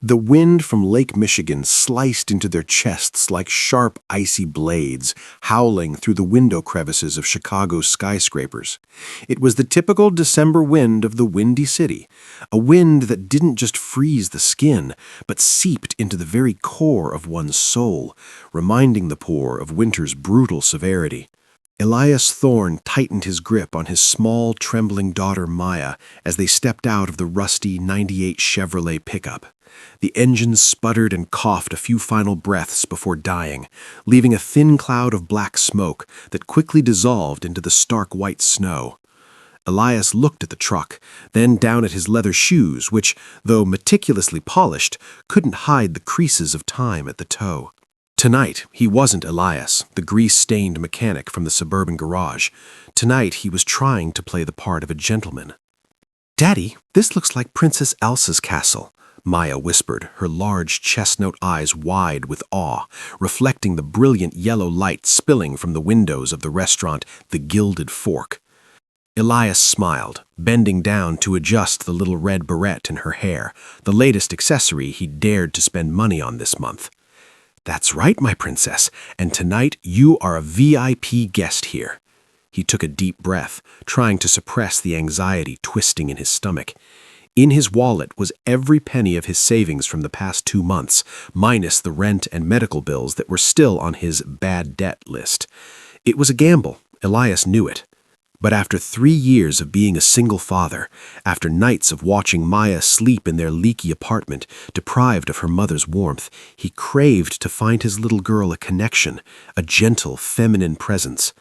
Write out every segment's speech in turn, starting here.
The wind from Lake Michigan sliced into their chests like sharp, icy blades, howling through the window crevices of Chicago's skyscrapers. It was the typical December wind of the Windy City, a wind that didn't just freeze the skin, but seeped into the very core of one's soul, reminding the poor of winter's brutal severity. Elias Thorne tightened his grip on his small, trembling daughter Maya as they stepped out of the rusty '98 Chevrolet pickup. The engine sputtered and coughed a few final breaths before dying, leaving a thin cloud of black smoke that quickly dissolved into the stark white snow. Elias looked at the truck, then down at his leather shoes, which, though meticulously polished, couldn't hide the creases of time at the toe. Tonight, he wasn't Elias, the grease-stained mechanic from the suburban garage. Tonight, he was trying to play the part of a gentleman. "Daddy, this looks like Princess Elsa's castle," Maya whispered, her large chestnut eyes wide with awe, reflecting the brilliant yellow light spilling from the windows of the restaurant, the Gilded Fork. Elias smiled, bending down to adjust the little red barrette in her hair, the latest accessory he dared to spend money on this month. "That's right, my princess, and tonight you are a VIP guest here." He took a deep breath, trying to suppress the anxiety twisting in his stomach. In his wallet was every penny of his savings from the past 2 months, minus the rent and medical bills that were still on his bad debt list. It was a gamble, Elias knew it. But after 3 years of being a single father, after nights of watching Maya sleep in their leaky apartment, deprived of her mother's warmth, he craved to find his little girl a connection, a gentle, feminine presence.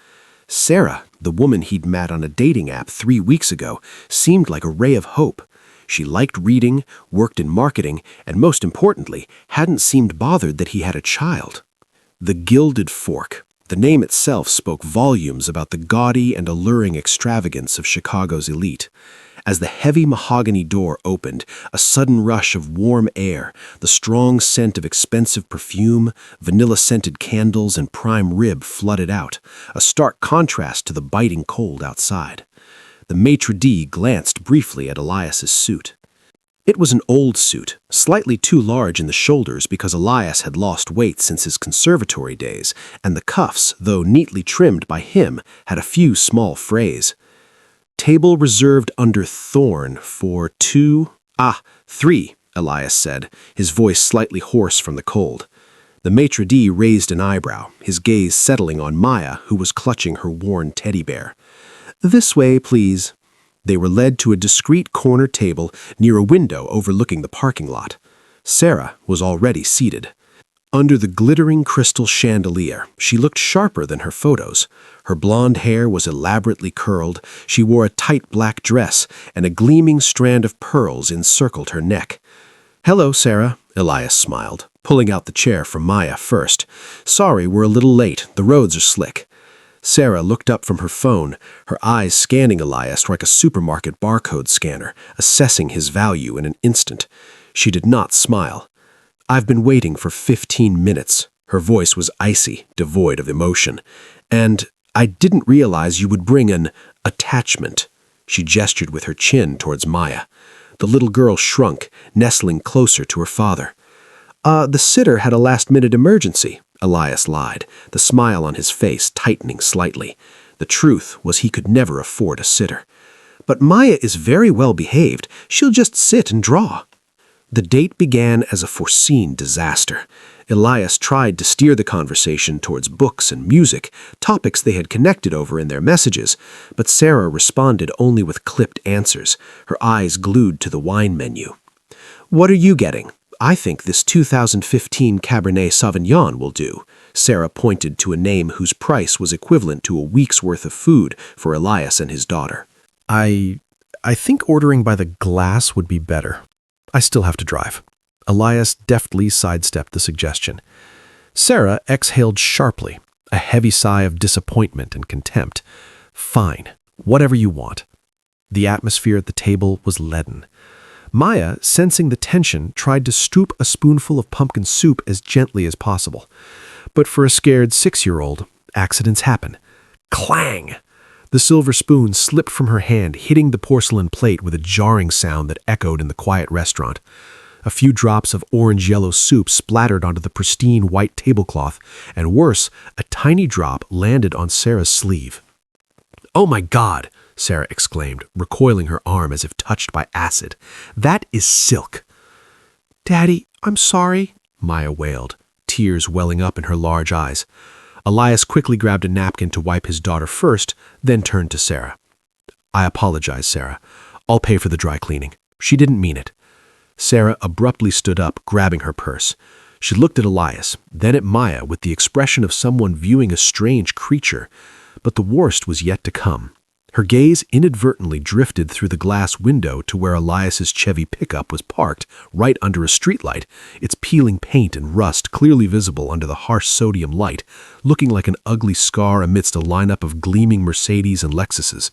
Sarah, the woman he'd met on a dating app 3 weeks ago, seemed like a ray of hope. She liked reading, worked in marketing, and most importantly, hadn't seemed bothered that he had a child. The Gilded Fork. The name itself spoke volumes about the gaudy and alluring extravagance of Chicago's elite. As the heavy mahogany door opened, a sudden rush of warm air, the strong scent of expensive perfume, vanilla-scented candles, and prime rib flooded out, a stark contrast to the biting cold outside. The maitre d' glanced briefly at Elias's suit. It was an old suit, slightly too large in the shoulders because Elias had lost weight since his conservatory days, and the cuffs, though neatly trimmed by him, had a few small frays. "Table reserved under Thorne for 3, Elias said, his voice slightly hoarse from the cold. The maitre d' raised an eyebrow, his gaze settling on Maya, who was clutching her worn teddy bear. "This way, please." They were led to a discreet corner table near a window overlooking the parking lot. Sarah was already seated. Under the glittering crystal chandelier, she looked sharper than her photos. Her blonde hair was elaborately curled, she wore a tight black dress, and a gleaming strand of pearls encircled her neck. "Hello, Sarah," Elias smiled, pulling out the chair for Maya first. "Sorry, we're a little late. The roads are slick." Sarah looked up from her phone, her eyes scanning Elias like a supermarket barcode scanner, assessing his value in an instant. She did not smile. "I've been waiting for 15 minutes. Her voice was icy, devoid of emotion. "And I didn't realize you would bring an attachment." She gestured with her chin towards Maya. The little girl shrunk, nestling closer to her father. The sitter had a last-minute emergency," Elias lied, the smile on his face tightening slightly. The truth was he could never afford a sitter. "But Maya is very well behaved. She'll just sit and draw." The date began as a foreseen disaster. Elias tried to steer the conversation towards books and music, topics they had connected over in their messages, but Sarah responded only with clipped answers, her eyes glued to the wine menu. "What are you getting?" "I think this 2015 Cabernet Sauvignon will do." Sarah pointed to a name whose price was equivalent to a week's worth of food for Elias and his daughter. I think ordering by the glass would be better. I still have to drive." Elias deftly sidestepped the suggestion. Sarah exhaled sharply, a heavy sigh of disappointment and contempt. "Fine, whatever you want." The atmosphere at the table was leaden. Maya, sensing the tension, tried to scoop a spoonful of pumpkin soup as gently as possible. But for a scared 6-year-old, accidents happen. Clang! The silver spoon slipped from her hand, hitting the porcelain plate with a jarring sound that echoed in the quiet restaurant. A few drops of orange-yellow soup splattered onto the pristine white tablecloth, and worse, a tiny drop landed on Sarah's sleeve. "Oh my God!" Sarah exclaimed, recoiling her arm as if touched by acid. "That is silk." "Daddy, I'm sorry," Maya wailed, tears welling up in her large eyes. Elias quickly grabbed a napkin to wipe his daughter first, then turned to Sarah. "I apologize, Sarah. I'll pay for the dry cleaning. She didn't mean it." Sarah abruptly stood up, grabbing her purse. She looked at Elias, then at Maya with the expression of someone viewing a strange creature. But the worst was yet to come. Her gaze inadvertently drifted through the glass window to where Elias's Chevy pickup was parked, right under a streetlight, its peeling paint and rust clearly visible under the harsh sodium light, looking like an ugly scar amidst a lineup of gleaming Mercedes and Lexuses.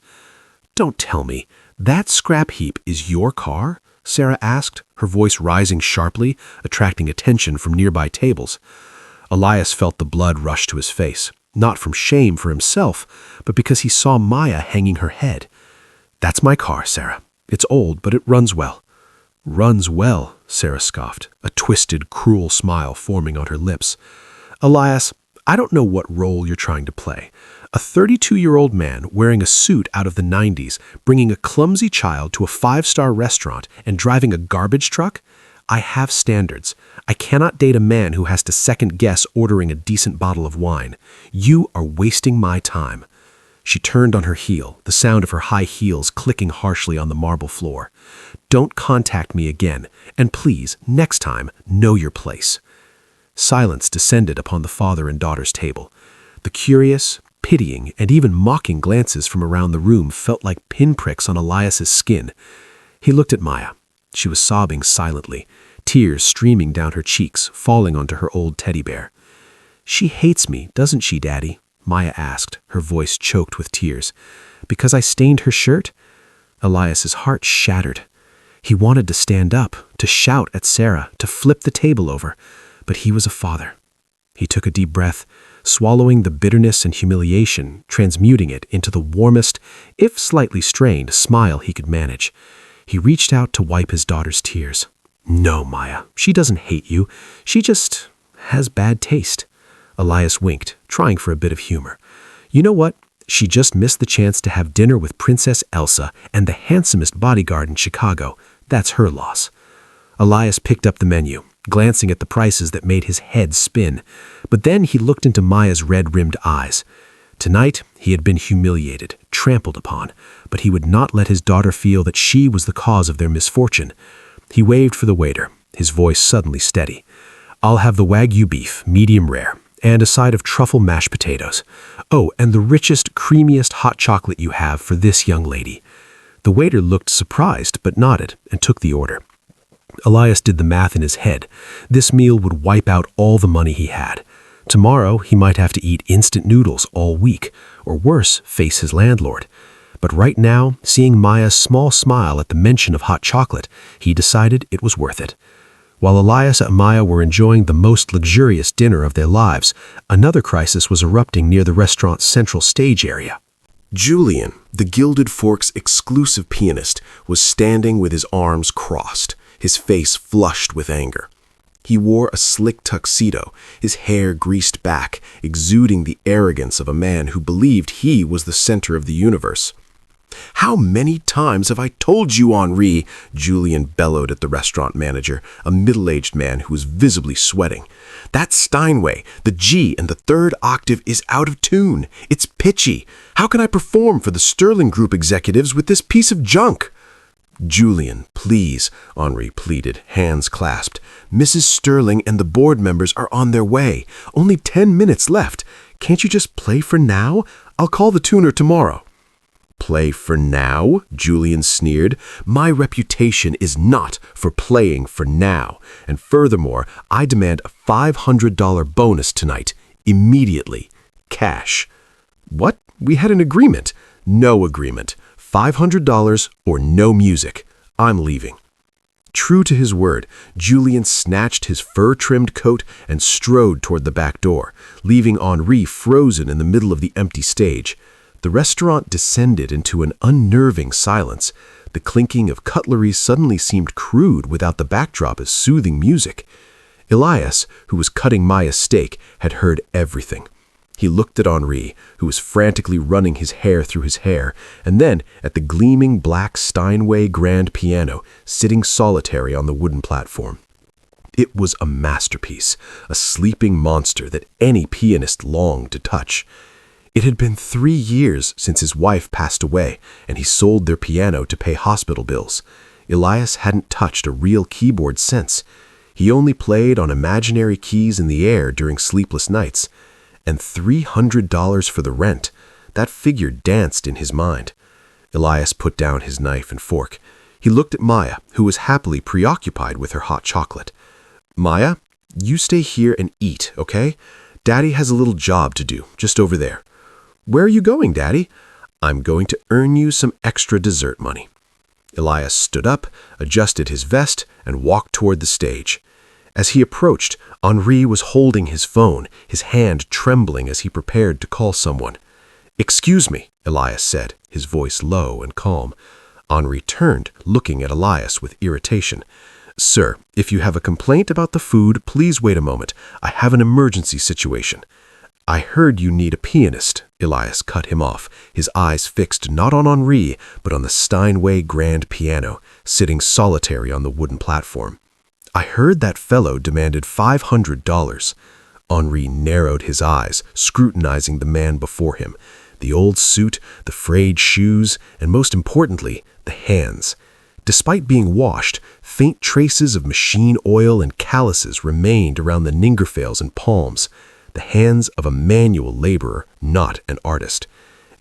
"Don't tell me, that scrap heap is your car?" Sarah asked, her voice rising sharply, attracting attention from nearby tables. Elias felt the blood rush to his face, not from shame for himself, but because he saw Maya hanging her head. "That's my car, Sarah. It's old, but it runs well." "Runs well," Sarah scoffed, a twisted, cruel smile forming on her lips. "Elias, I don't know what role you're trying to play. A 32-year-old man wearing a suit out of the 90s, bringing a clumsy child to a 5-star restaurant and driving a garbage truck? I have standards. I cannot date a man who has to second-guess ordering a decent bottle of wine. You are wasting my time." She turned on her heel, the sound of her high heels clicking harshly on the marble floor. "Don't contact me again, and please, next time, know your place." Silence descended upon the father and daughter's table. The curious, pitying, and even mocking glances from around the room felt like pinpricks on Elias's skin. He looked at Maya. She was sobbing silently, tears streaming down her cheeks, falling onto her old teddy bear. "She hates me, doesn't she, Daddy?" Maya asked, her voice choked with tears. "Because I stained her shirt?" Elias's heart shattered. He wanted to stand up, to shout at Sarah, to flip the table over, but he was a father. He took a deep breath, swallowing the bitterness and humiliation, transmuting it into the warmest, if slightly strained, smile he could manage. He reached out to wipe his daughter's tears. "No, Maya, she doesn't hate you. She just has bad taste." Elias winked, trying for a bit of humor. "You know what? She just missed the chance to have dinner with Princess Elsa and the handsomest bodyguard in Chicago. That's her loss." Elias picked up the menu, glancing at the prices that made his head spin. But then he looked into Maya's red-rimmed eyes. Tonight, he had been humiliated, trampled upon, but he would not let his daughter feel that she was the cause of their misfortune. He waved for the waiter, his voice suddenly steady. "I'll have the Wagyu beef, medium rare, and a side of truffle mashed potatoes. Oh, and the richest, creamiest hot chocolate you have for this young lady." The waiter looked surprised, but nodded and took the order. Elias did the math in his head. This meal would wipe out all the money he had. Tomorrow, he might have to eat instant noodles all week, or worse, face his landlord. But right now, seeing Maya's small smile at the mention of hot chocolate, he decided it was worth it. While Elias and Maya were enjoying the most luxurious dinner of their lives, another crisis was erupting near the restaurant's central stage area. Julian, the Gilded Fork's exclusive pianist, was standing with his arms crossed, his face flushed with anger. He wore a slick tuxedo, his hair greased back, exuding the arrogance of a man who believed he was the center of the universe. "How many times have I told you, Henri?" Julian bellowed at the restaurant manager, a middle-aged man who was visibly sweating. "That Steinway, the G and the third octave is out of tune. It's pitchy. How can I perform for the Sterling Group executives with this piece of junk?" "Julian, please," Henri pleaded, hands clasped. "Mrs. Sterling and the board members are on their way. Only 10 minutes left. Can't you just play for now? I'll call the tuner tomorrow." "Play for now?" Julian sneered. "My reputation is not for playing for now. And furthermore, I demand a $500 bonus tonight, immediately. Cash." "What? We had an agreement." "No agreement. $500 or no music. I'm leaving." True to his word, Julian snatched his fur-trimmed coat and strode toward the back door, leaving Henri frozen in the middle of the empty stage. The restaurant descended into an unnerving silence. The clinking of cutlery suddenly seemed crude without the backdrop of soothing music. Elias, who was cutting Maya's steak, had heard everything. He looked at Henri, who was frantically running his hair through his hair, and then at the gleaming black Steinway grand piano sitting solitary on the wooden platform. It was a masterpiece, a sleeping monster that any pianist longed to touch. It had been 3 years since his wife passed away, and he sold their piano to pay hospital bills. Elias hadn't touched a real keyboard since. He only played on imaginary keys in the air during sleepless nights. And $300 for the rent. That figure danced in his mind. Elias put down his knife and fork. He looked at Maya, who was happily preoccupied with her hot chocolate. "Maya, you stay here and eat, okay? Daddy has a little job to do, just over there." "Where are you going, Daddy?" "I'm going to earn you some extra dessert money." Elias stood up, adjusted his vest, and walked toward the stage. As he approached, Henri was holding his phone, his hand trembling as he prepared to call someone. "Excuse me," Elias said, his voice low and calm. Henri turned, looking at Elias with irritation. "Sir, if you have a complaint about the food, please wait a moment. I have an emergency situation." "I heard you need a pianist," Elias cut him off, his eyes fixed not on Henri, but on the Steinway grand piano, sitting solitary on the wooden platform. "I heard that fellow demanded $500. Henri narrowed his eyes, scrutinizing the man before him. The old suit, the frayed shoes, and most importantly, the hands. Despite being washed, faint traces of machine oil and calluses remained around the ningerfails and palms. The hands of a manual laborer, not an artist.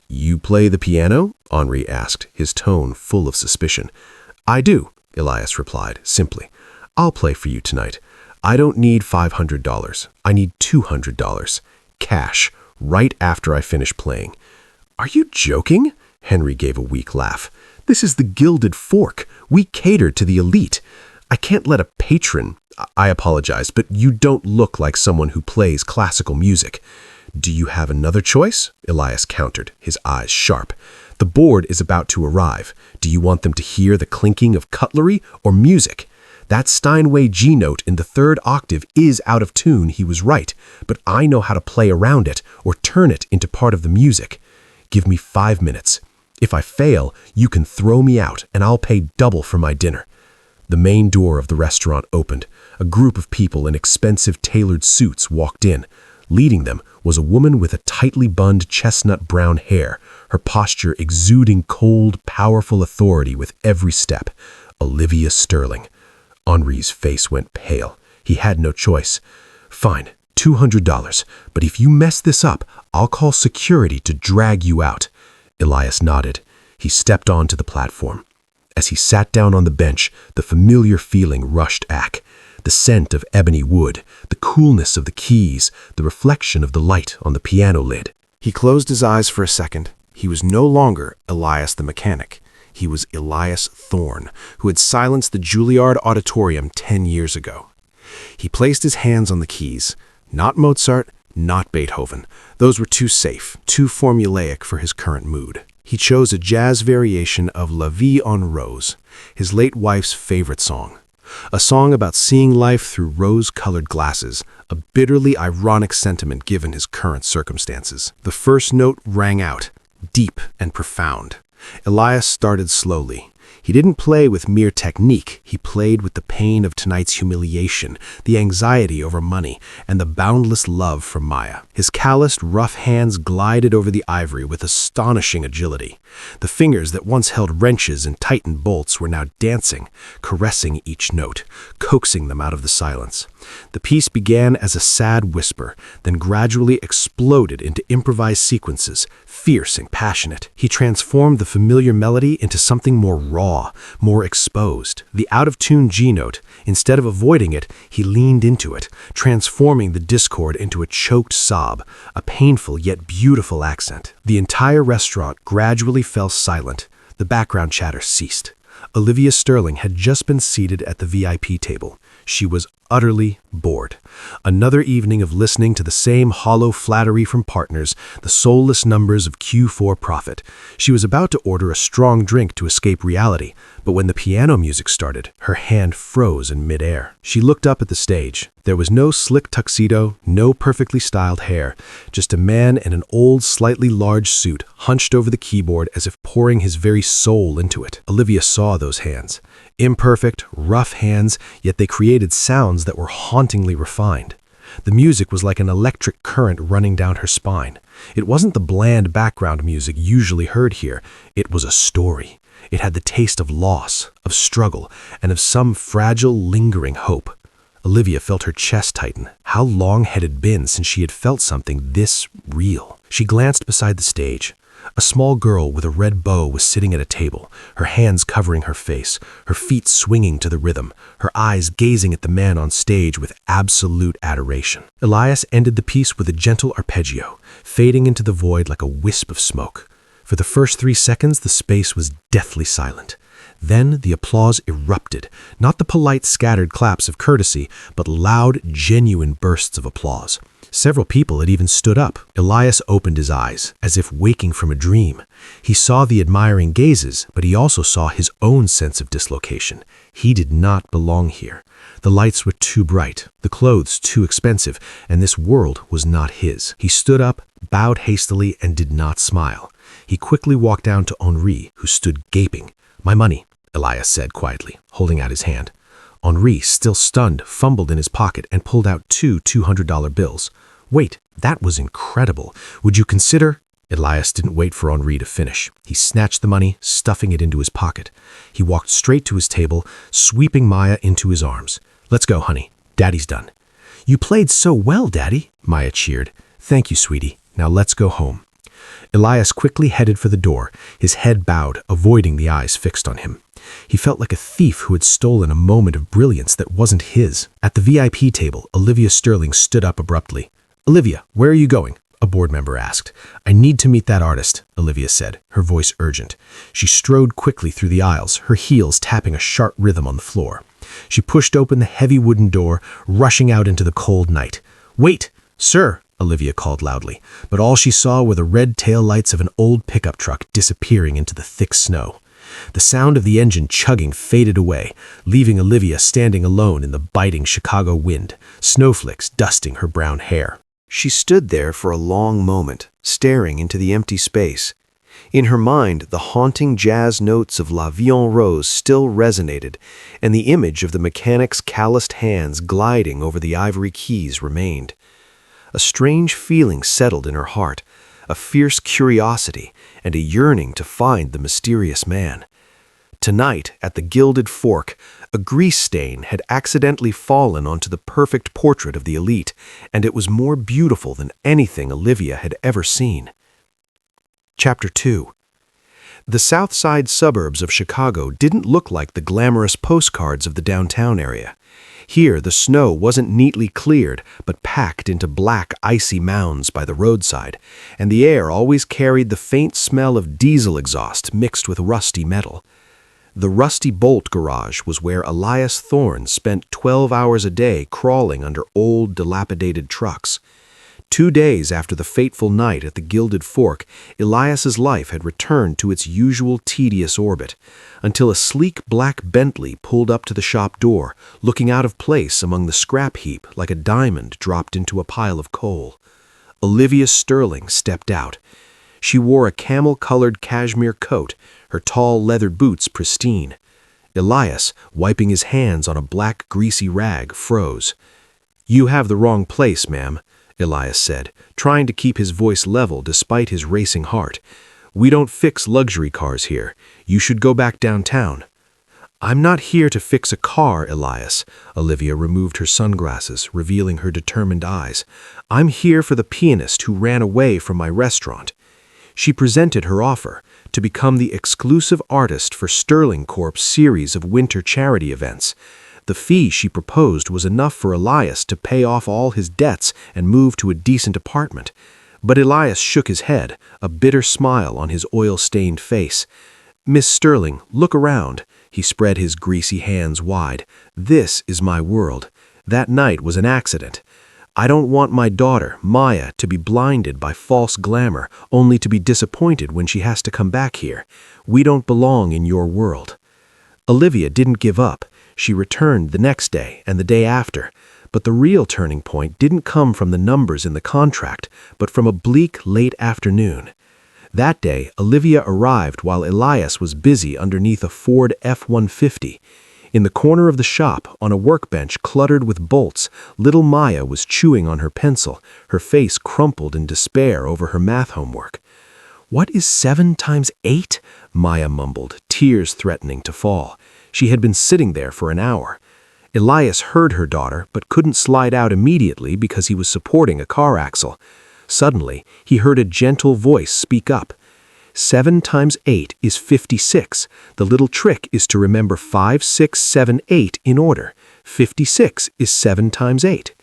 "You play the piano?" Henri asked, his tone full of suspicion. "I do," Elias replied, simply. "I'll play for you tonight. I don't need $500. I need $200. Cash, right after I finish playing." "Are you joking?" Henry gave a weak laugh. "This is the Gilded Fork. We cater to the elite. I can't let a patron—" "I apologize, but you don't look like someone who plays classical music." "Do you have another choice?" Elias countered, his eyes sharp. "The board is about to arrive. Do you want them to hear the clinking of cutlery or music? That Steinway G note in the 3rd octave is out of tune, he was right, but I know how to play around it or turn it into part of the music. Give me 5 minutes. If I fail, you can throw me out and I'll pay double for my dinner." The main door of the restaurant opened. A group of people in expensive tailored suits walked in. Leading them was a woman with a tightly bunned chestnut brown hair, her posture exuding cold, powerful authority with every step. Olivia Sterling. Henri's face went pale. He had no choice. "Fine, $200, but if you mess this up, I'll call security to drag you out." Elias nodded. He stepped onto the platform. As he sat down on the bench, the familiar feeling rushed back. The scent of ebony wood, the coolness of the keys, the reflection of the light on the piano lid. He closed his eyes for a second. He was no longer Elias the mechanic. He was Elias Thorne, who had silenced the Juilliard Auditorium 10 years ago. He placed his hands on the keys. Not Mozart, not Beethoven. Those were too safe, too formulaic for his current mood. He chose a jazz variation of La Vie en Rose, his late wife's favorite song. A song about seeing life through rose-colored glasses, a bitterly ironic sentiment given his current circumstances. The first note rang out, deep and profound. Elias started slowly. He didn't play with mere technique. He played with the pain of tonight's humiliation, the anxiety over money, and the boundless love for Maya. His calloused, rough hands glided over the ivory with astonishing agility. The fingers that once held wrenches and tightened bolts were now dancing, caressing each note, coaxing them out of the silence. The piece began as a sad whisper, then gradually exploded into improvised sequences, fierce and passionate. He transformed the familiar melody into something more raw, more exposed. The out-of-tune G note, instead of avoiding it, he leaned into it, transforming the discord into a choked sob, a painful yet beautiful accent. The entire restaurant gradually fell silent. The background chatter ceased. Olivia Sterling had just been seated at the VIP table. She was utterly bored. Another evening of listening to the same hollow flattery from partners, the soulless numbers of Q4 profit. She was about to order a strong drink to escape reality, but when the piano music started, her hand froze in midair. She looked up at the stage. There was no slick tuxedo, no perfectly styled hair, just a man in an old, slightly large suit, hunched over the keyboard as if pouring his very soul into it. Olivia saw those hands. Imperfect, rough hands, yet they created sounds that were hauntingly refined. The music was like an electric current running down her spine. It wasn't the bland background music usually heard here. It was a story. It had the taste of loss, of struggle, and of some fragile, lingering hope. Olivia felt her chest tighten. How long had it been since she had felt something this real? She glanced beside the stage. A small girl with a red bow was sitting at a table, her hands covering her face, her feet swinging to the rhythm, her eyes gazing at the man on stage with absolute adoration. Elias ended the piece with a gentle arpeggio, fading into the void like a wisp of smoke. For the first 3 seconds, the space was deathly silent. Then the applause erupted, not the polite scattered claps of courtesy, but loud, genuine bursts of applause. Several people had even stood up. Elias opened his eyes, as if waking from a dream. He saw the admiring gazes, but he also saw his own sense of dislocation. He did not belong here. The lights were too bright, the clothes too expensive, and this world was not his. He stood up, bowed hastily, and did not smile. He quickly walked down to Henri, who stood gaping. "My money," Elias said quietly, holding out his hand. Henri, still stunned, fumbled in his pocket and pulled out 2 $200 bills. "Wait, that was incredible. Would you consider—" Elias didn't wait for Henri to finish. He snatched the money, stuffing it into his pocket. He walked straight to his table, sweeping Maya into his arms. "Let's go, honey. Daddy's done." "You played so well, Daddy," Maya cheered. "Thank you, sweetie. Now let's go home." Elias quickly headed for the door, his head bowed, avoiding the eyes fixed on him. He felt like a thief who had stolen a moment of brilliance that wasn't his. At the VIP table, Olivia Sterling stood up abruptly. "Olivia, where are you going?" a board member asked. "I need to meet that artist," Olivia said, her voice urgent. She strode quickly through the aisles, her heels tapping a sharp rhythm on the floor. She pushed open the heavy wooden door, rushing out into the cold night. "Wait, sir!" Olivia called loudly, but all she saw were the red tail lights of an old pickup truck disappearing into the thick snow. The sound of the engine chugging faded away, leaving Olivia standing alone in the biting Chicago wind, snowflakes dusting her brown hair. She stood there for a long moment, staring into the empty space. In her mind, the haunting jazz notes of La Vie en Rose still resonated, and the image of the mechanic's calloused hands gliding over the ivory keys remained. A strange feeling settled in her heart, a fierce curiosity and a yearning to find the mysterious man. Tonight, at the Gilded Fork, a grease stain had accidentally fallen onto the perfect portrait of the elite, and it was more beautiful than anything Olivia had ever seen. Chapter 2. The South Side suburbs of Chicago didn't look like the glamorous postcards of the downtown area. Here, the snow wasn't neatly cleared, but packed into black, icy mounds by the roadside, and the air always carried the faint smell of diesel exhaust mixed with rusty metal. The Rusty Bolt garage was where Elias Thorne spent 12 hours a day crawling under old, dilapidated trucks. 2 days after the fateful night at the Gilded Fork, Elias's life had returned to its usual tedious orbit, until a sleek black Bentley pulled up to the shop door, looking out of place among the scrap heap like a diamond dropped into a pile of coal. Olivia Sterling stepped out. She wore a camel-colored cashmere coat, her tall leather boots pristine. Elias, wiping his hands on a black greasy rag, froze. "You have the wrong place, ma'am," Elias said, trying to keep his voice level despite his racing heart. "We don't fix luxury cars here. You should go back downtown." "I'm not here to fix a car, Elias." Olivia removed her sunglasses, revealing her determined eyes. "I'm here for the pianist who ran away from my restaurant." She presented her offer, to become the exclusive artist for Sterling Corp's series of winter charity events. The fee she proposed was enough for Elias to pay off all his debts and move to a decent apartment. But Elias shook his head, a bitter smile on his oil-stained face. "Miss Sterling, look around." He spread his greasy hands wide. "This is my world. That night was an accident. I don't want my daughter, Maya, to be blinded by false glamour only to be disappointed when she has to come back here. We don't belong in your world." Olivia didn't give up. She returned the next day and the day after. But the real turning point didn't come from the numbers in the contract, but from a bleak late afternoon. That day, Olivia arrived while Elias was busy underneath a Ford F-150. In the corner of the shop, on a workbench cluttered with bolts, little Maya was chewing on her pencil, her face crumpled in despair over her math homework. "What is 7 times 8? Maya mumbled, tears threatening to fall. She had been sitting there for an hour. Elias heard her daughter, but couldn't slide out immediately because he was supporting a car axle. Suddenly, he heard a gentle voice speak up. 7 times 8 is 56. The little trick is to remember 5, 6, 7, 8 in order. 56 is 7 times 8.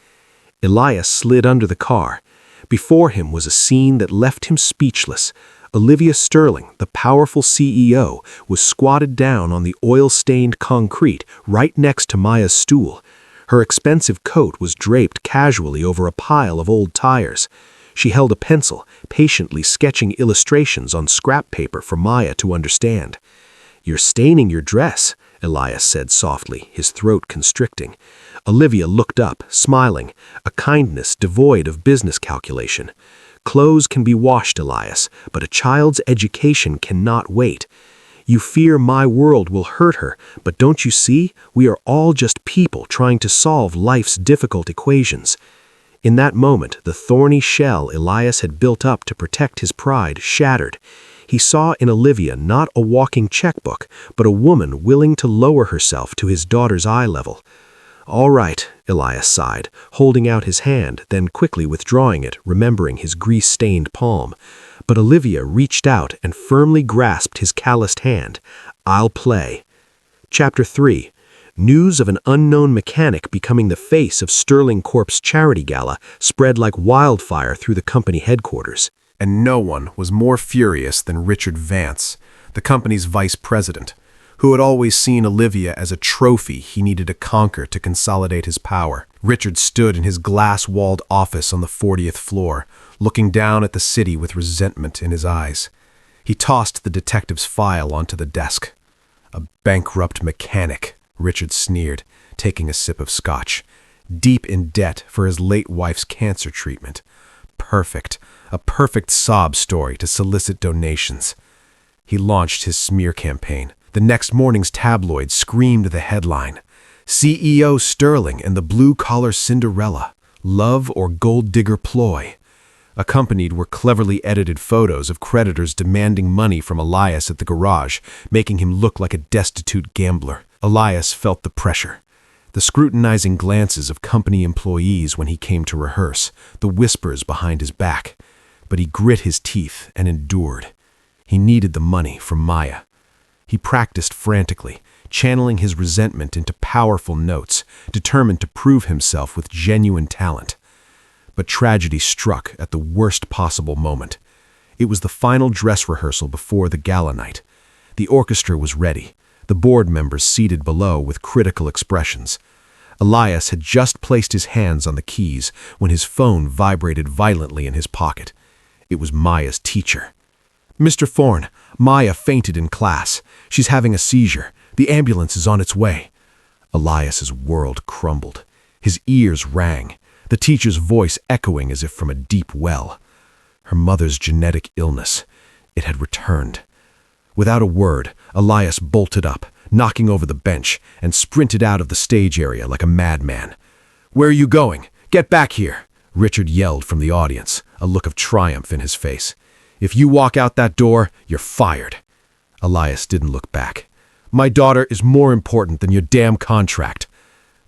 Elias slid under the car. Before him was a scene that left him speechless. Olivia Sterling, the powerful CEO, was squatted down on the oil-stained concrete right next to Maya's stool. Her expensive coat was draped casually over a pile of old tires. She held a pencil, patiently sketching illustrations on scrap paper for Maya to understand. "You're staining your dress," Elias said softly, his throat constricting. Olivia looked up, smiling, a kindness devoid of business calculation. "Clothes can be washed, Elias, but a child's education cannot wait. You fear my world will hurt her, but don't you see? We are all just people trying to solve life's difficult equations." In that moment, the thorny shell Elias had built up to protect his pride shattered. He saw in Olivia not a walking checkbook, but a woman willing to lower herself to his daughter's eye level. "All right," Elias sighed, holding out his hand, then quickly withdrawing it, remembering his grease-stained palm. But Olivia reached out and firmly grasped his calloused hand. "I'll play." Chapter 3. News of an unknown mechanic becoming the face of Sterling Corp's charity gala spread like wildfire through the company headquarters. And no one was more furious than Richard Vance, the company's vice president, who had always seen Olivia as a trophy he needed to conquer to consolidate his power. Richard stood in his glass-walled office on the 40th floor, looking down at the city with resentment in his eyes. He tossed the detective's file onto the desk. "A bankrupt mechanic," Richard sneered, taking a sip of scotch. "Deep in debt for his late wife's cancer treatment. Perfect. A perfect sob story to solicit donations." He launched his smear campaign. The next morning's tabloid screamed the headline: "CEO Sterling and the Blue-Collar Cinderella. Love or Gold Digger Ploy." Accompanied were cleverly edited photos of creditors demanding money from Elias at the garage, making him look like a destitute gambler. Elias felt the pressure. The scrutinizing glances of company employees when he came to rehearse, the whispers behind his back. But he grit his teeth and endured. He needed the money from Maya. He practiced frantically, channeling his resentment into powerful notes, determined to prove himself with genuine talent. But tragedy struck at the worst possible moment. It was the final dress rehearsal before the gala night. The orchestra was ready, the board members seated below with critical expressions. Elias had just placed his hands on the keys when his phone vibrated violently in his pocket. It was Maya's teacher. "Mr. Thorne, Maya fainted in class. She's having a seizure. The ambulance is on its way." Elias's world crumbled. His ears rang, the teacher's voice echoing as if from a deep well. Her mother's genetic illness. It had returned. Without a word, Elias bolted up, knocking over the bench, and sprinted out of the stage area like a madman. "Where are you going? Get back here!" Richard yelled from the audience, a look of triumph in his face. "If you walk out that door, you're fired." Elias didn't look back. "My daughter is more important than your damn contract."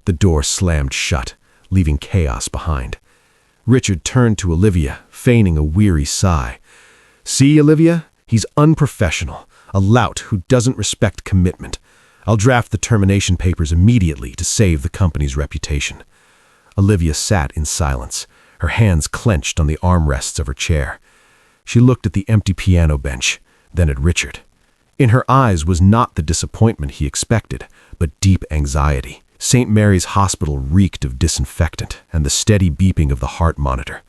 The door slammed shut, leaving chaos behind. Richard turned to Olivia, feigning a weary sigh. "See, Olivia? He's unprofessional, a lout who doesn't respect commitment. I'll draft the termination papers immediately to save the company's reputation." Olivia sat in silence, her hands clenched on the armrests of her chair. She looked at the empty piano bench, then at Richard. In her eyes was not the disappointment he expected, but deep anxiety, St. Mary's Hospital reeked of disinfectant and the steady beeping of the heart monitor.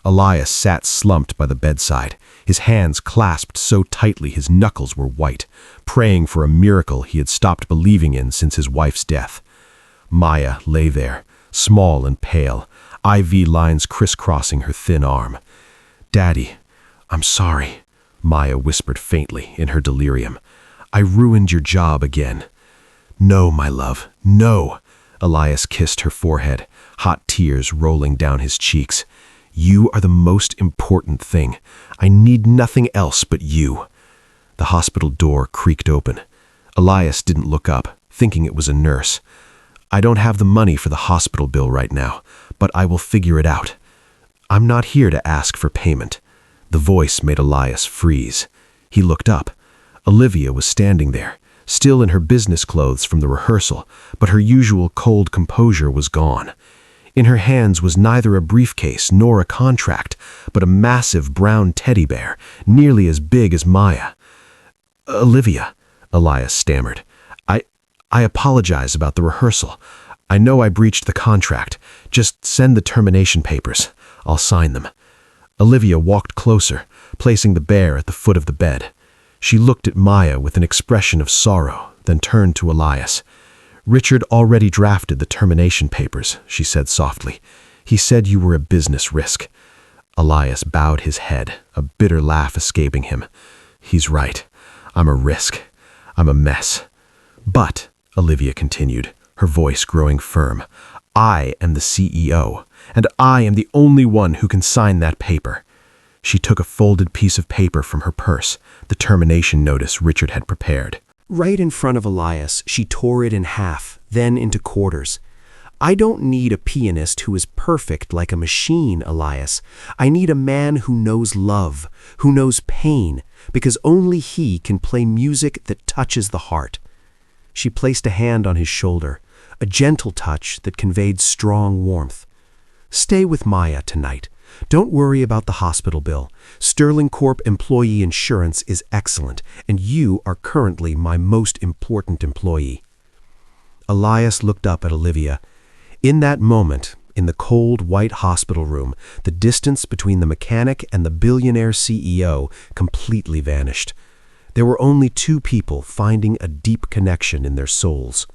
Elias sat slumped by the bedside, his hands clasped so tightly his knuckles were white, praying for a miracle he had stopped believing in since his wife's death. Maya lay there, small and pale, IV lines crisscrossing her thin arm. "Daddy, I'm sorry," Maya whispered faintly in her delirium. "I ruined your job again." "No, my love, no." Elias kissed her forehead, hot tears rolling down his cheeks. "You are the most important thing. I need nothing else but you." The hospital door creaked open. Elias didn't look up, thinking it was a nurse. "I don't have the money for the hospital bill right now, but I will figure it out. I'm not here to ask for payment." The voice made Elias freeze. He looked up. Olivia was standing there, still in her business clothes from the rehearsal, but her usual cold composure was gone. In her hands was neither a briefcase nor a contract, but a massive brown teddy bear, nearly as big as Maya. "Olivia," Elias stammered, I apologize about the rehearsal. I know I breached the contract. Just send the termination papers. I'll sign them." Olivia walked closer, placing the bear at the foot of the bed. She looked at Maya with an expression of sorrow, then turned to Elias. "Richard already drafted the termination papers," she said softly. "He said you were a business risk." Elias bowed his head, a bitter laugh escaping him. "He's right. I'm a risk. I'm a mess. But," Olivia continued, her voice growing firm, "I am the CEO, and I am the only one who can sign that paper." She took a folded piece of paper from her purse, the termination notice Richard had prepared. Right in front of Elias, she tore it in half, then into quarters. "I don't need a pianist who is perfect like a machine, Elias. I need a man who knows love, who knows pain, because only he can play music that touches the heart." She placed a hand on his shoulder, a gentle touch that conveyed strong warmth. "Stay with Maya tonight. Don't worry about the hospital bill. Sterling Corp employee insurance is excellent, and you are currently my most important employee." Elias looked up at Olivia. In that moment, in the cold, white hospital room, the distance between the mechanic and the billionaire CEO completely vanished. There were only two people finding a deep connection in their souls.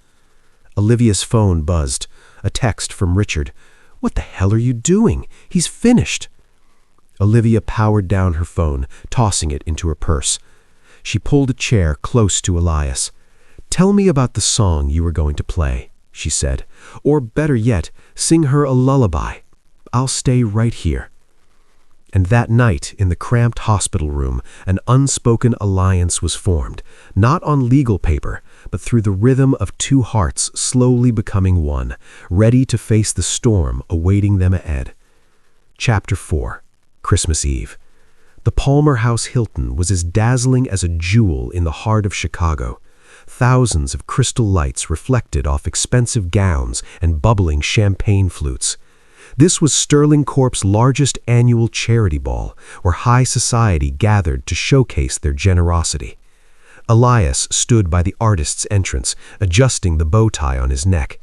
Olivia's phone buzzed, a text from Richard. "What the hell are you doing? He's finished." Olivia powered down her phone, tossing it into her purse. She pulled a chair close to Elias. "Tell me about the song you were going to play," she said. "Or better yet, sing her a lullaby. I'll stay right here." And that night, in the cramped hospital room, an unspoken alliance was formed, not on legal paper, but through the rhythm of two hearts slowly becoming one, ready to face the storm awaiting them ahead. Chapter 4. Christmas Eve. The Palmer House Hilton was as dazzling as a jewel in the heart of Chicago. Thousands of crystal lights reflected off expensive gowns and bubbling champagne flutes. This was Sterling Corp's largest annual charity ball, where high society gathered to showcase their generosity. Elias stood by the artist's entrance, adjusting the bow tie on his neck.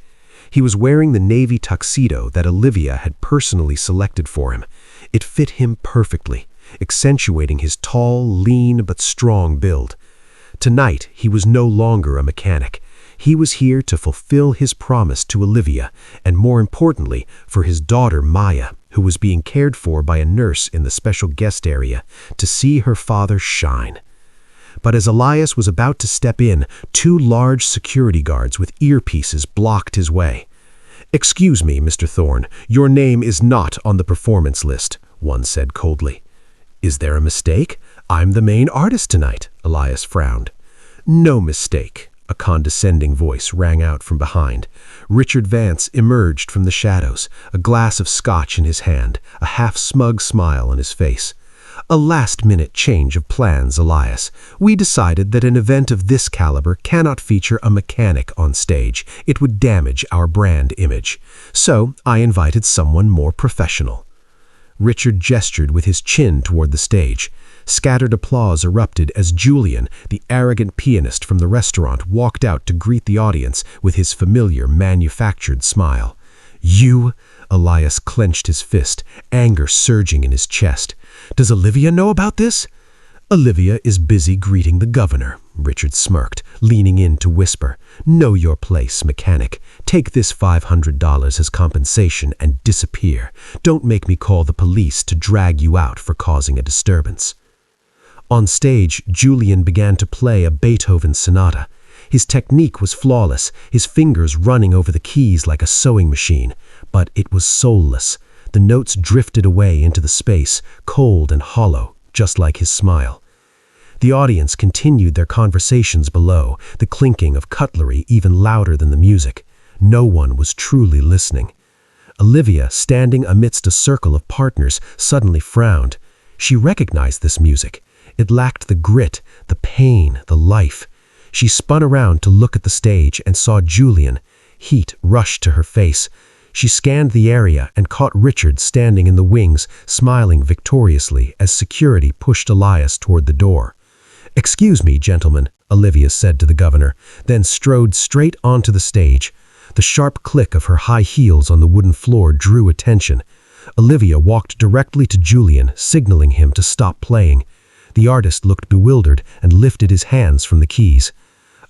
He was wearing the navy tuxedo that Olivia had personally selected for him. It fit him perfectly, accentuating his tall, lean, but strong build. Tonight, he was no longer a mechanic. He was here to fulfill his promise to Olivia, and more importantly, for his daughter Maya, who was being cared for by a nurse in the special guest area, to see her father shine. But as Elias was about to step in, two large security guards with earpieces blocked his way. "Excuse me, Mr. Thorne, your name is not on the performance list," one said coldly. "Is there a mistake? I'm the main artist tonight," Elias frowned. "No mistake," a condescending voice rang out from behind. Richard Vance emerged from the shadows, a glass of scotch in his hand, a half-smug smile on his face. "A last-minute change of plans, Elias. We decided that an event of this caliber cannot feature a mechanic on stage. It would damage our brand image. So I invited someone more professional." Richard gestured with his chin toward the stage. Scattered applause erupted as Julian, the arrogant pianist from the restaurant, walked out to greet the audience with his familiar manufactured smile. "You?" Elias clenched his fist, anger surging in his chest. "Does Olivia know about this?" "Olivia is busy greeting the governor," Richard smirked, leaning in to whisper. "Know your place, mechanic. Take this $500 as compensation and disappear. Don't make me call the police to drag you out for causing a disturbance." On stage, Julian began to play a Beethoven sonata. His technique was flawless, his fingers running over the keys like a sewing machine, but it was soulless. The notes drifted away into the space, cold and hollow, just like his smile. The audience continued their conversations below, the clinking of cutlery even louder than the music. No one was truly listening. Olivia, standing amidst a circle of partners, suddenly frowned. She recognized this music. It lacked the grit, the pain, the life. She spun around to look at the stage and saw Julian. Heat rushed to her face. She scanned the area and caught Richard standing in the wings, smiling victoriously as security pushed Elias toward the door. "Excuse me, gentlemen," Olivia said to the governor, then strode straight onto the stage. The sharp click of her high heels on the wooden floor drew attention. Olivia walked directly to Julian, signaling him to stop playing. The artist looked bewildered and lifted his hands from the keys.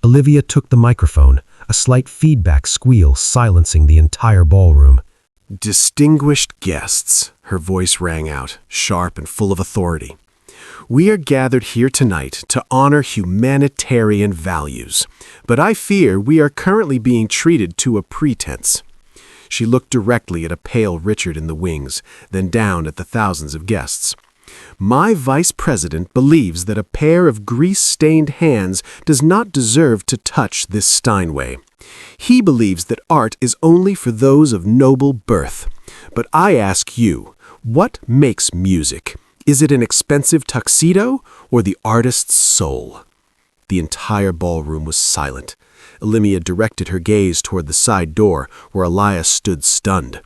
Olivia took the microphone, a slight feedback squeal silencing the entire ballroom. "Distinguished guests," her voice rang out, sharp and full of authority. "We are gathered here tonight to honor humanitarian values, but I fear we are currently being treated to a pretense." She looked directly at a pale Richard in the wings, then down at the thousands of guests. "My vice president believes that a pair of grease-stained hands does not deserve to touch this Steinway. He believes that art is only for those of noble birth. But I ask you, what makes music? Is it an expensive tuxedo or the artist's soul?" The entire ballroom was silent. Olivia directed her gaze toward the side door, where Elias stood stunned.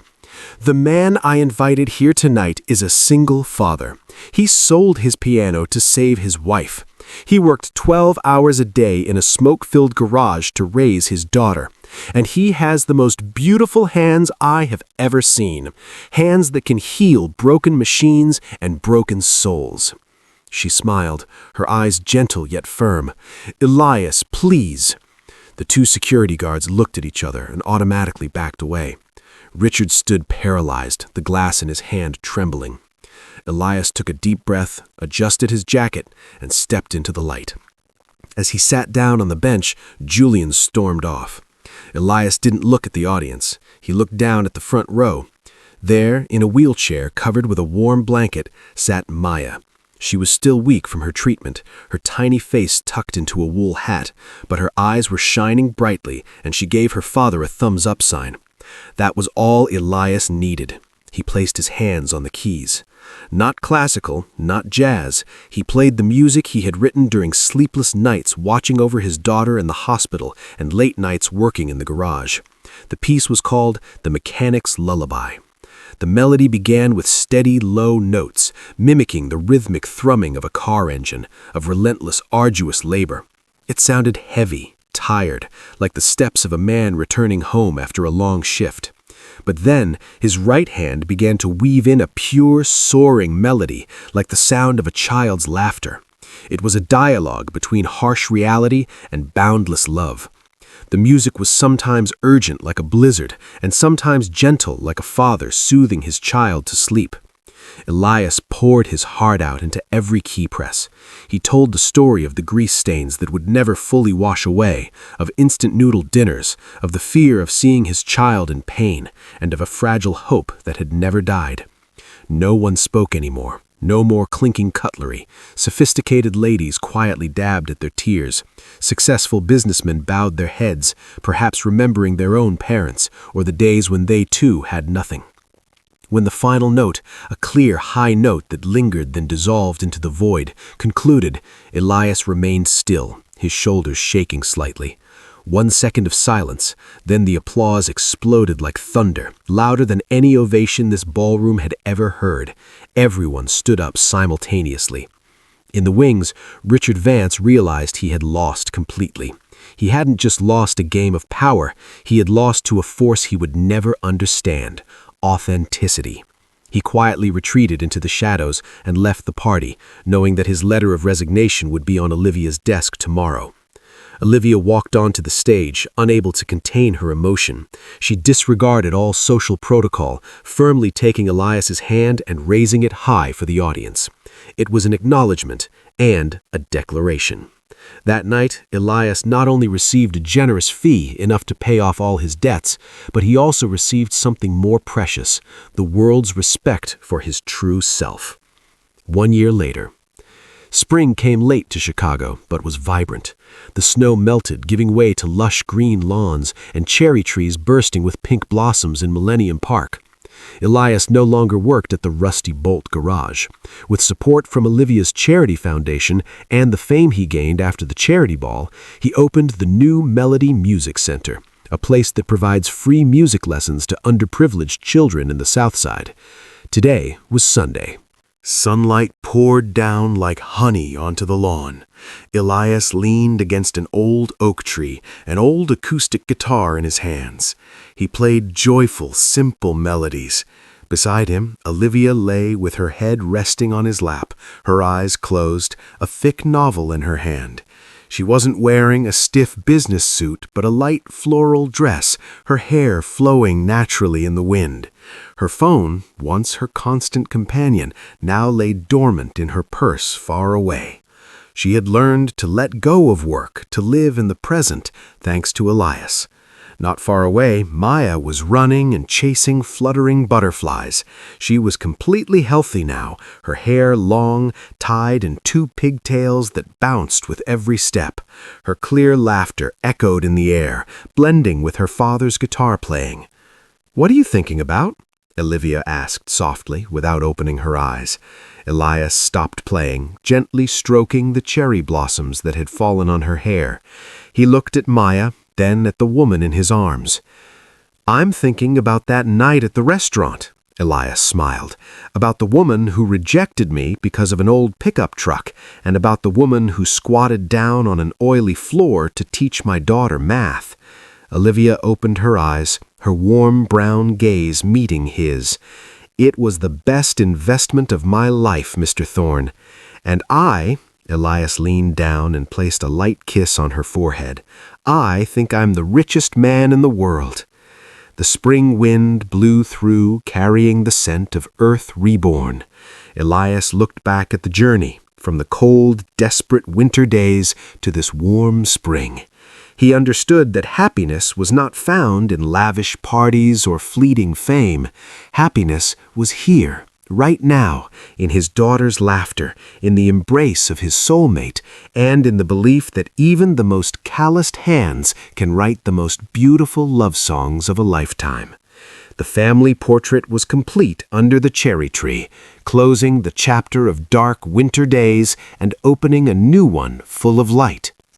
"The man I invited here tonight is a single father. He sold his piano to save his wife. He worked 12 hours a day in a smoke-filled garage to raise his daughter. And he has the most beautiful hands I have ever seen. Hands that can heal broken machines and broken souls." She smiled, her eyes gentle yet firm. "Elias, please." The two security guards looked at each other and automatically backed away. Richard stood paralyzed, the glass in his hand trembling. Elias took a deep breath, adjusted his jacket, and stepped into the light. As he sat down on the bench, Julian stormed off. Elias didn't look at the audience. He looked down at the front row. There, in a wheelchair covered with a warm blanket, sat Maya. She was still weak from her treatment, her tiny face tucked into a wool hat, but her eyes were shining brightly, and she gave her father a thumbs-up sign. That was all Elias needed. He placed his hands on the keys. Not classical, not jazz. He played the music he had written during sleepless nights watching over his daughter in the hospital and late nights working in the garage. The piece was called The Mechanic's Lullaby. The melody began with steady, low notes, mimicking the rhythmic thrumming of a car engine, of relentless, arduous labor. It sounded heavy, tired, like the steps of a man returning home after a long shift. But then his right hand began to weave in a pure, soaring melody, like the sound of a child's laughter. It was a dialogue between harsh reality and boundless love. The music was sometimes urgent like a blizzard, and sometimes gentle like a father soothing his child to sleep. Elias poured his heart out into every key press. He told the story of the grease stains that would never fully wash away, of instant noodle dinners, of the fear of seeing his child in pain, and of a fragile hope that had never died. No one spoke anymore. No more clinking cutlery. Sophisticated ladies quietly dabbed at their tears. Successful businessmen bowed their heads, perhaps remembering their own parents, or the days when they too had nothing. When the final note, a clear, high note that lingered then dissolved into the void, concluded, Elias remained still, his shoulders shaking slightly. 1 second of silence, then the applause exploded like thunder, louder than any ovation this ballroom had ever heard. Everyone stood up simultaneously. In the wings, Richard Vance realized he had lost completely. He hadn't just lost a game of power, he had lost to a force he would never understand: authenticity. He quietly retreated into the shadows and left the party, knowing that his letter of resignation would be on Olivia's desk tomorrow. Olivia walked onto the stage, unable to contain her emotion. She disregarded all social protocol, firmly taking Elias's hand and raising it high for the audience. It was an acknowledgement and a declaration. That night, Elias not only received a generous fee enough to pay off all his debts, but he also received something more precious: the world's respect for his true self. 1 year later. Spring came late to Chicago, but was vibrant. The snow melted, giving way to lush green lawns and cherry trees bursting with pink blossoms in Millennium Park. Elias no longer worked at the Rusty Bolt garage. With support from Olivia's charity foundation and the fame he gained after the charity ball, he opened the New Melody Music Center, a place that provides free music lessons to underprivileged children in the South Side. Today was Sunday. Sunlight poured down like honey onto the lawn. Elias leaned against an old oak tree, an old acoustic guitar in his hands. He played joyful, simple melodies. Beside him, Olivia lay with her head resting on his lap, her eyes closed, a thick novel in her hand. She wasn't wearing a stiff business suit, but a light floral dress, her hair flowing naturally in the wind. Her phone, once her constant companion, now lay dormant in her purse far away. She had learned to let go of work, to live in the present, thanks to Elias. Not far away, Maya was running and chasing fluttering butterflies. She was completely healthy now, her hair long, tied in 2 pigtails that bounced with every step. Her clear laughter echoed in the air, blending with her father's guitar playing. "What are you thinking about?" Olivia asked softly, without opening her eyes. Elias stopped playing, gently stroking the cherry blossoms that had fallen on her hair. He looked at Maya, then at the woman in his arms. "I'm thinking about that night at the restaurant," Elias smiled, "about the woman who rejected me because of an old pickup truck, and about the woman who squatted down on an oily floor to teach my daughter math." Olivia opened her eyes, her warm brown gaze meeting his. "It was the best investment of my life, Mr. Thorne. And Elias leaned down and placed a light kiss on her forehead, "I think I'm the richest man in the world." The spring wind blew through, carrying the scent of earth reborn. Elias looked back at the journey, from the cold, desperate winter days to this warm spring. He understood that happiness was not found in lavish parties or fleeting fame. Happiness was here, right now, in his daughter's laughter, in the embrace of his soulmate, and in the belief that even the most calloused hands can write the most beautiful love songs of a lifetime. The family portrait was complete under the cherry tree, closing the chapter of dark winter days and opening a new one full of light.